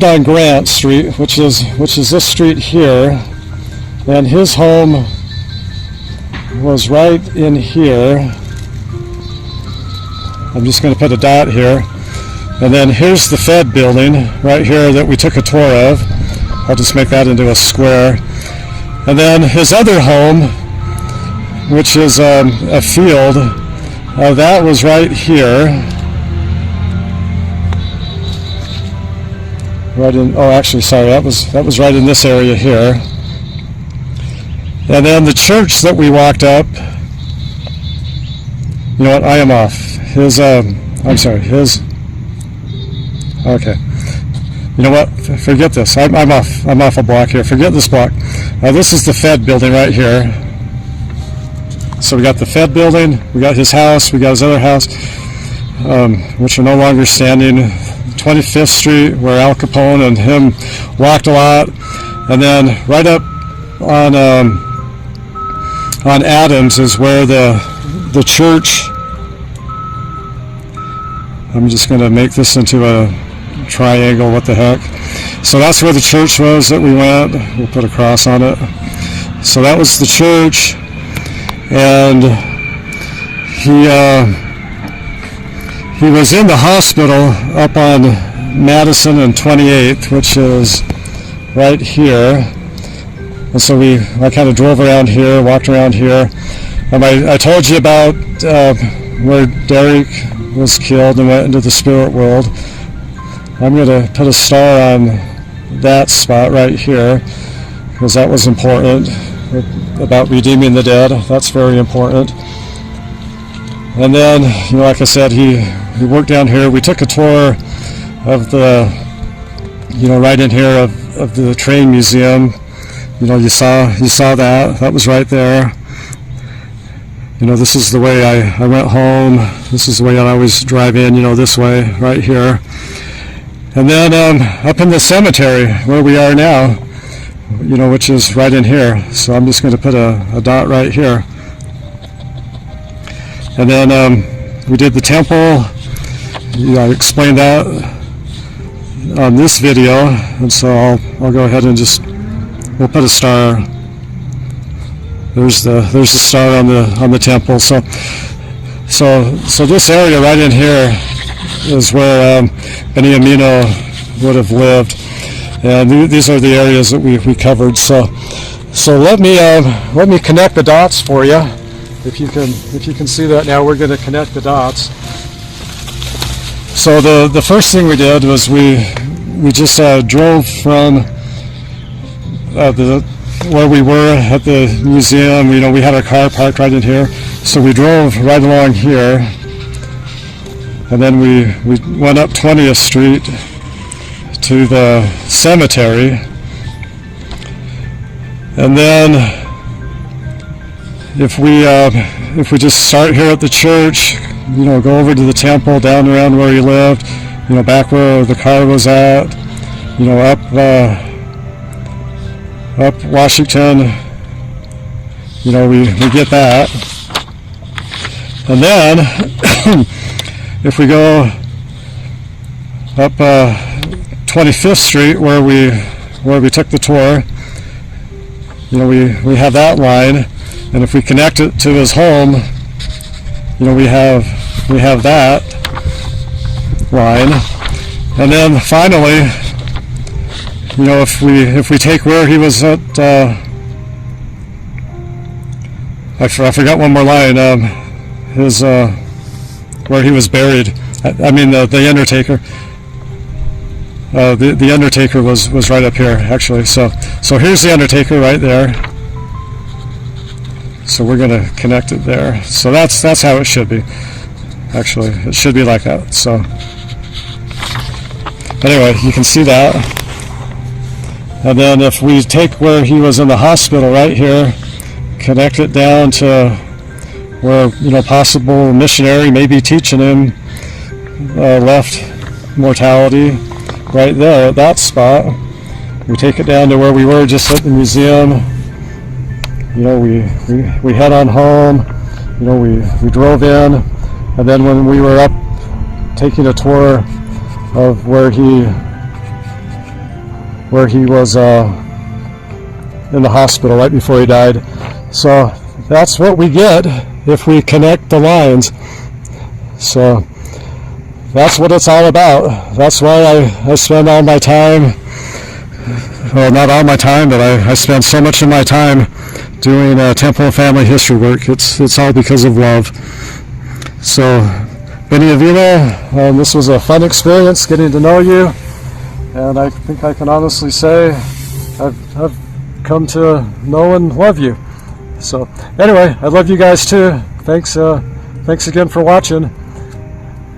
on Grant Street, which is this street here, and his home was right in here. I'm just going to put a dot here. And then here's the Fed building right here that we took a tour of. I'll just make that into a square. And then his other home, which is a field, that was right here. That was right in this area here. And then the church that we walked up, you know what, I am off. Okay. You know what, forget this. I'm off a block here. Forget this block. This is the Fed building right here. So we got the Fed building, we got his house, we got his other house, which are no longer standing. 25th Street, where Al Capone and him walked a lot. And then right up on Adams is where the church, I'm just going to make this into a triangle, what the heck. So that's where the church was that we went. We'll put a cross on it. So that was the church, and he was in the hospital up on Madison and 28th, which is right here. And so I kind of drove around here, walked around here. I told you about where Derek was killed and went into the spirit world. I'm going to put a star on that spot right here, because that was important, about redeeming the dead. That's very important. And then, like I said, he worked down here. We took a tour of the, right in here of the train museum. You saw that. That was right there. This is the way I went home. This is the way I always drive in, this way, right here. And then up in the cemetery where we are now, which is right in here. So I'm just going to put a dot right here. And then we did the temple. I explained that. on this video, and so I'll go ahead and we'll put a star. There's the star on the temple. So this area right in here is where Beniamino would have lived, and these are the areas that we covered. So let me connect the dots for you. If you can see that now, we're going to connect the dots. So the first thing we did was we just drove from where we were at the museum. We had our car parked right in here, so we drove right along here, and then we went up 20th Street to the cemetery, and then if we just start here at the church, go over to the temple, down around where he lived, back where the car was at, up Washington, we get that. And then if we go up 25th Street where we took the tour, we have that line, and if we connect it to his home, we have that line. And then finally, if we take where he was at, I forgot one more line. His where he was buried. I mean the Undertaker. The Undertaker was right up here actually. So here's the Undertaker right there. So we're going to connect it there. So that's how it should be. Actually, it should be like that. So anyway, you can see that. And then if we take where he was in the hospital right here, connect it down to where possible missionary maybe teaching him left mortality right there at that spot. We take it down to where we were just at the museum. We head on home. We drove in, and then when we were up taking a tour of where he was in the hospital right before he died. So that's what we get if we connect the lines. So that's what it's all about. That's why I spend all my time, well, not all my time, but I spend so much of my time doing temple and family history work. It's all because of love. So Beniamino, this was a fun experience getting to know you, and I think I can honestly say I've come to know and love you. So anyway, I love you guys too. Thanks again for watching.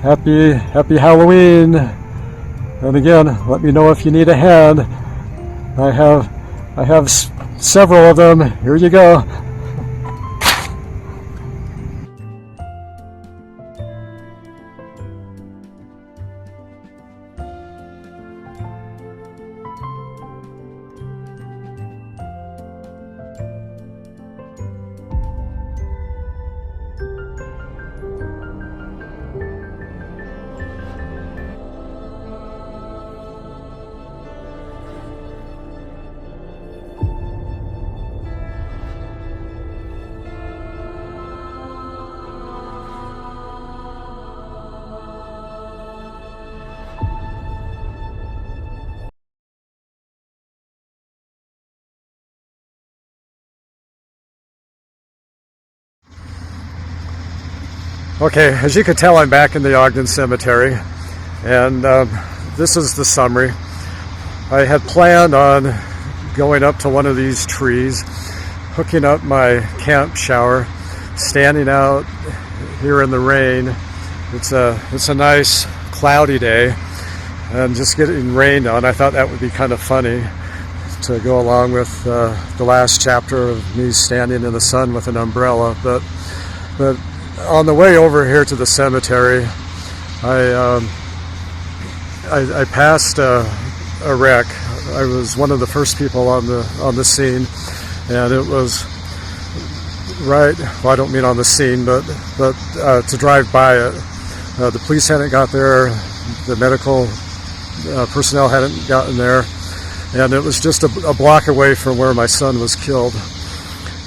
Happy Halloween. And again, let me know if you need a hand. I have several of them. Here you go. Okay, as you can tell, I'm back in the Ogden Cemetery, and this is the summary. I had planned on going up to one of these trees, hooking up my camp shower, standing out here in the rain. It's a nice cloudy day, and just getting rained on. I thought that would be kind of funny to go along with the last chapter of me standing in the sun with an umbrella, but on the way over here to the cemetery, I passed a wreck. I was one of the first people on the scene, and it was right. Well, I don't mean on the scene, but to drive by it. The police hadn't got there. The medical personnel hadn't gotten there, and it was just a block away from where my son was killed.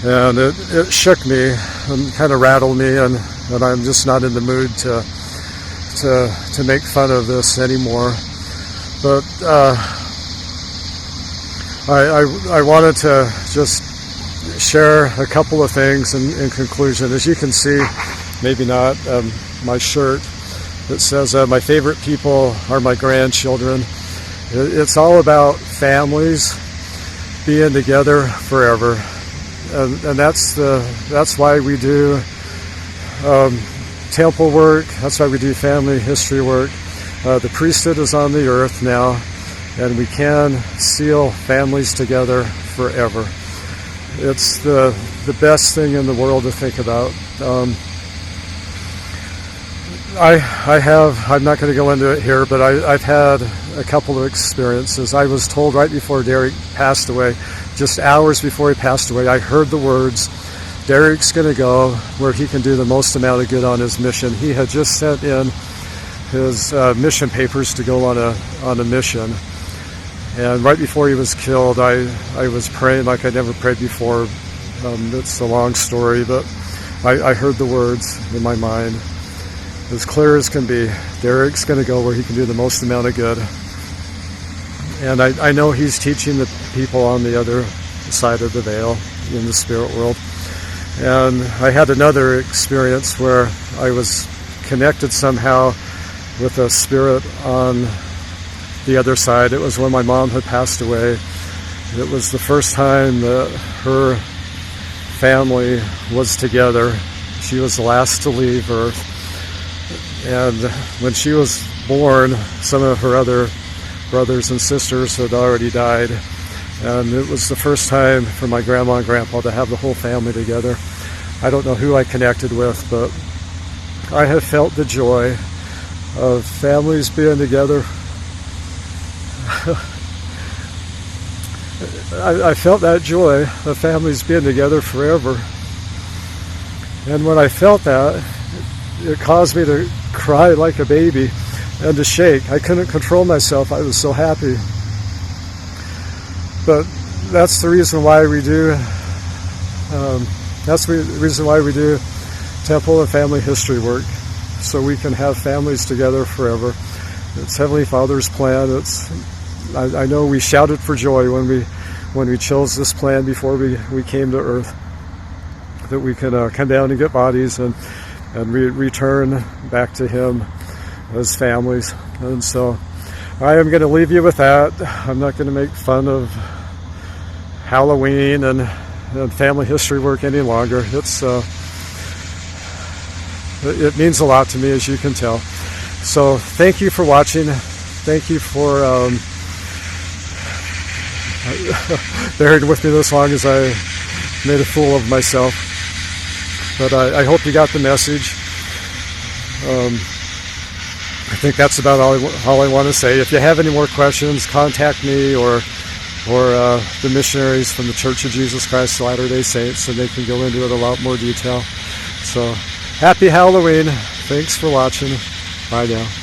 And it shook me and kind of rattled me, and I'm just not in the mood to make fun of this anymore. But I wanted to just share a couple of things in conclusion. As you can see, maybe not, my shirt, it says my favorite people are my grandchildren. It's all about families being together forever, and that's why we do temple work. That's why we do family history work. The priesthood is on the earth now, and we can seal families together forever. It's the best thing in the world to think about. I'm not going to go into it here, but I've had a couple of experiences. I was told right before Derek passed away, just hours before he passed away, I heard the words, Derek's going to go where he can do the most amount of good on his mission. He had just sent in his mission papers to go on a mission. And right before he was killed, I was praying like I never prayed before. It's a long story, but I heard the words in my mind as clear as can be. Derek's going to go where he can do the most amount of good. And I know he's teaching the people on the other side of the veil in the spirit world. And I had another experience where I was connected somehow with a spirit on the other side. It was when my mom had passed away. It was the first time that her family was together. She was the last to leave Earth. And when she was born, some of her other brothers and sisters had already died. And it was the first time for my grandma and grandpa to have the whole family together. I don't know who I connected with, but I have felt the joy of families being together. I felt that joy of families being together forever. And when I felt that, it caused me to cry like a baby and to shake. I couldn't control myself. I was so happy. But that's the reason why we do temple and family history work, so we can have families together forever. It's Heavenly Father's plan. I know we shouted for joy when we chose this plan before we came to Earth, that we can come down and get bodies and return back to Him as families. And so I am going to leave you with that. I'm not going to make fun of Halloween and family history work any longer. It means a lot to me, as you can tell. So thank you for watching. Thank you for bearing with me this long as I made a fool of myself. But I hope you got the message. I think that's about all I want to say. If you have any more questions, contact me or the missionaries from the Church of Jesus Christ of Latter-day Saints, and they can go into it a lot more detail. So happy Halloween. Thanks for watching. Bye now.